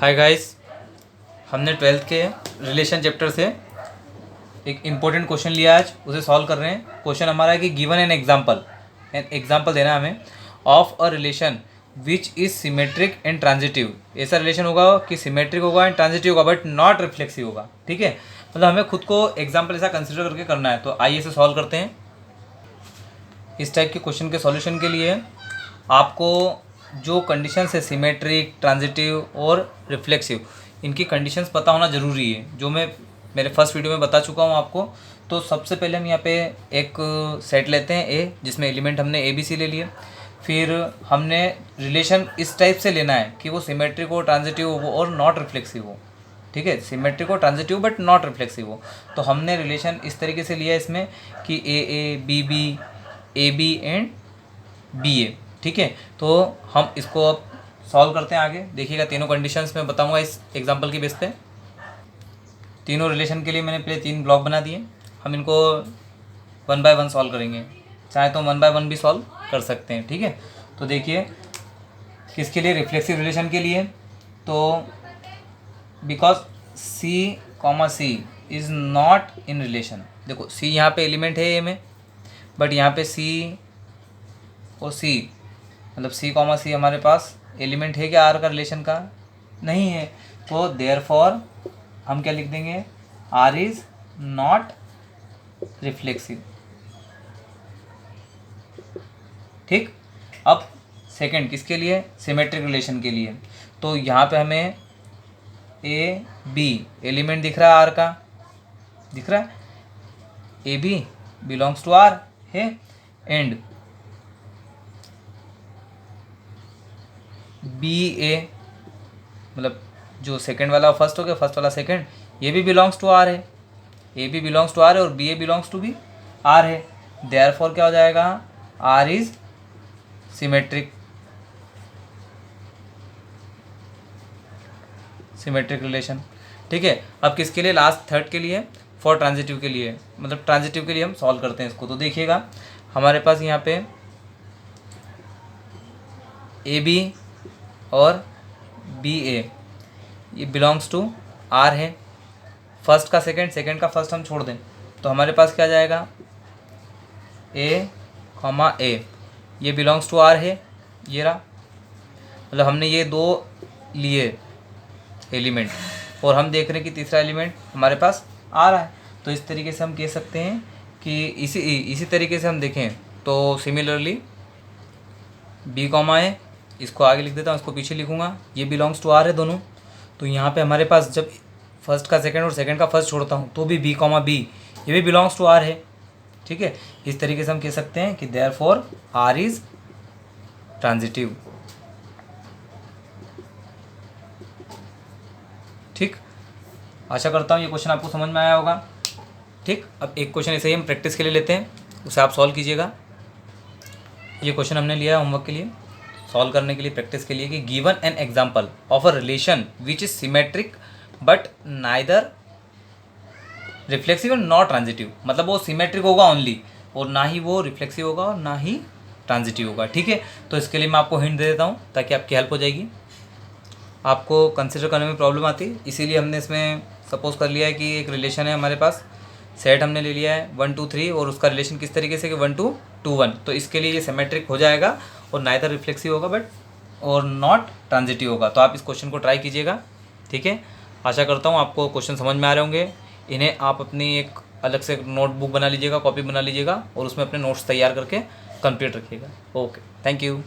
Hi guys, हमने 12th के relation chapter से एक इम्पोर्टेंट क्वेश्चन लिया आज, उसे सॉल्व कर रहे हैं। क्वेश्चन हमारा है कि गिवन एन एग्जांपल देना है हमें of a relation which is symmetric and transitive. ऐसा रिलेशन होगा कि सिमेट्रिक होगा एंड ट्रांजिटिव होगा बट नॉट रिफ्लेक्सिव होगा। ठीक है, मतलब हमें खुद को एग्जाम्पल ऐसा कंसिडर करके करना है। तो आइए इसे सॉल्व करते हैं। इस टाइप के क्वेश्चन के सॉल्यूशन के लिए आपको जो कंडीशंस है सिमेट्रिक, ट्रांजिटिव और रिफ्लेक्सिव, इनकी कंडीशंस पता होना ज़रूरी है, जो मैं मेरे फर्स्ट वीडियो में बता चुका हूँ आपको। तो सबसे पहले हम यहाँ पे एक सेट लेते हैं ए, जिसमें एलिमेंट हमने ए बी सी ले लिए। फिर हमने रिलेशन इस टाइप से लेना है कि वो सिमेट्रिक हो, ट्रांजिटिव हो और नॉट रिफ्लेक्सिव हो। ठीक है, सिमेट्रिक हो, ट्रांजिटिव बट नॉट रिफ्लेक्सिव हो। तो हमने रिलेशन इस तरीके से लिया इसमें कि A B B, A B and B A. ठीक है, तो हम इसको अब सॉल्व करते हैं। आगे देखिएगा, तीनों कंडीशंस मैं बताऊंगा इस एग्जांपल की बेस पे। तीनों रिलेशन के लिए मैंने पहले 3 ब्लॉक बना दिए। हम इनको 1 बाय 1 सॉल्व करेंगे, चाहे तो 1 बाय 1 भी सॉल्व कर सकते हैं। ठीक है, तो देखिए किसके लिए, रिफ्लेक्सिव रिलेशन के लिए। तो because C comma C is not in relation. देखो सी यहाँ पे एलिमेंट है ए में, बट यहाँ पे सी और सी, मतलब सी कॉमा सी हमारे पास एलिमेंट है क्या आर का, रिलेशन का नहीं है। तो देयरफॉर हम क्या लिख देंगे, आर इज नॉट रिफ्लेक्सिव। ठीक, अब सेकंड किसके लिए, सिमेट्रिक रिलेशन के लिए। तो यहाँ पे हमें ए बी एलिमेंट दिख रहा है, आर का दिख रहा है, A B belongs to R है, एंड बी ए, मतलब जो सेकंड वाला फर्स्ट हो गया, फर्स्ट वाला सेकंड, ये भी बिलोंग्स टू आर है, A B belongs to R है और बी ए बिलोंग्स टू भी आर है। देयरफॉर क्या हो जाएगा, R is symmetric, symmetric relation. ठीक है, अब किसके लिए, लास्ट थर्ड के लिए, फॉर ट्रांजिटिव के लिए, मतलब ट्रांजिटिव के लिए हम सॉल्व करते हैं इसको। तो देखिएगा हमारे पास यहाँ पे ए बी और बी ए ये बिलोंग्स टू आर है। फर्स्ट का सेकंड, सेकंड का फर्स्ट हम छोड़ दें तो हमारे पास क्या जाएगा, ए कॉमा ए ये बिलोंग्स टू आर है, ये रहा। मतलब हमने ये 2 लिए एलिमेंट और हम देख रहे हैं कि तीसरा एलिमेंट हमारे पास आ रहा है। तो इस तरीके से हम कह सकते हैं कि इसी तरीके से हम देखें तो सिमिलरली बी कॉमा ए, इसको आगे लिख देता हूँ, इसको पीछे लिखूँगा, ये बिलोंग्स टू आर है दोनों। तो यहाँ पे हमारे पास जब फर्स्ट का सेकंड और सेकंड का फर्स्ट छोड़ता हूँ तो भी बी कॉमा बी ये भी बिलोंग्स टू आर है। ठीक है, इस तरीके से हम कह सकते हैं कि देयरफॉर आर इज ट्रांजिटिव। ठीक, आशा करता हूँ ये क्वेश्चन आपको समझ में आया होगा। ठीक, अब एक क्वेश्चन ऐसे ही हम प्रैक्टिस के लिए लेते हैं, उसे आप सॉल्व कीजिएगा। ये क्वेश्चन हमने लिया है होमवर्क के लिए, सॉल्व करने के लिए, प्रैक्टिस के लिए, कि given an example of a relation which is symmetric but neither reflexive and not transitive. मतलब वो सिमेट्रिक होगा ओनली, और ना ही वो रिफ्लेक्सिव होगा और ना ही ट्रांजिटिव होगा। ठीक है, तो इसके लिए मैं आपको हिंट दे देता हूँ ताकि आपकी हेल्प हो जाएगी। आपको कंसिडर करने में प्रॉब्लम आती है, इसीलिए हमने इसमें सपोज कर लिया है कि एक रिलेशन है हमारे पास, सेट हमने ले लिया है 1 2 3 और उसका रिलेशन किस तरीके से कि 1 2 2 1। तो इसके लिए ये सिमेट्रिक हो जाएगा और नाइदर रिफ्लेक्सिव होगा बट और नॉट ट्रांजिटिव होगा। तो आप इस क्वेश्चन को ट्राई कीजिएगा। ठीक है, आशा करता हूँ आपको क्वेश्चन समझ में आ रहे होंगे। इन्हें आप अपनी एक अलग से नोटबुक बना लीजिएगा, कॉपी बना लीजिएगा और उसमें अपने नोट्स तैयार करके कंप्लीट रखिएगा। Okay, thank you.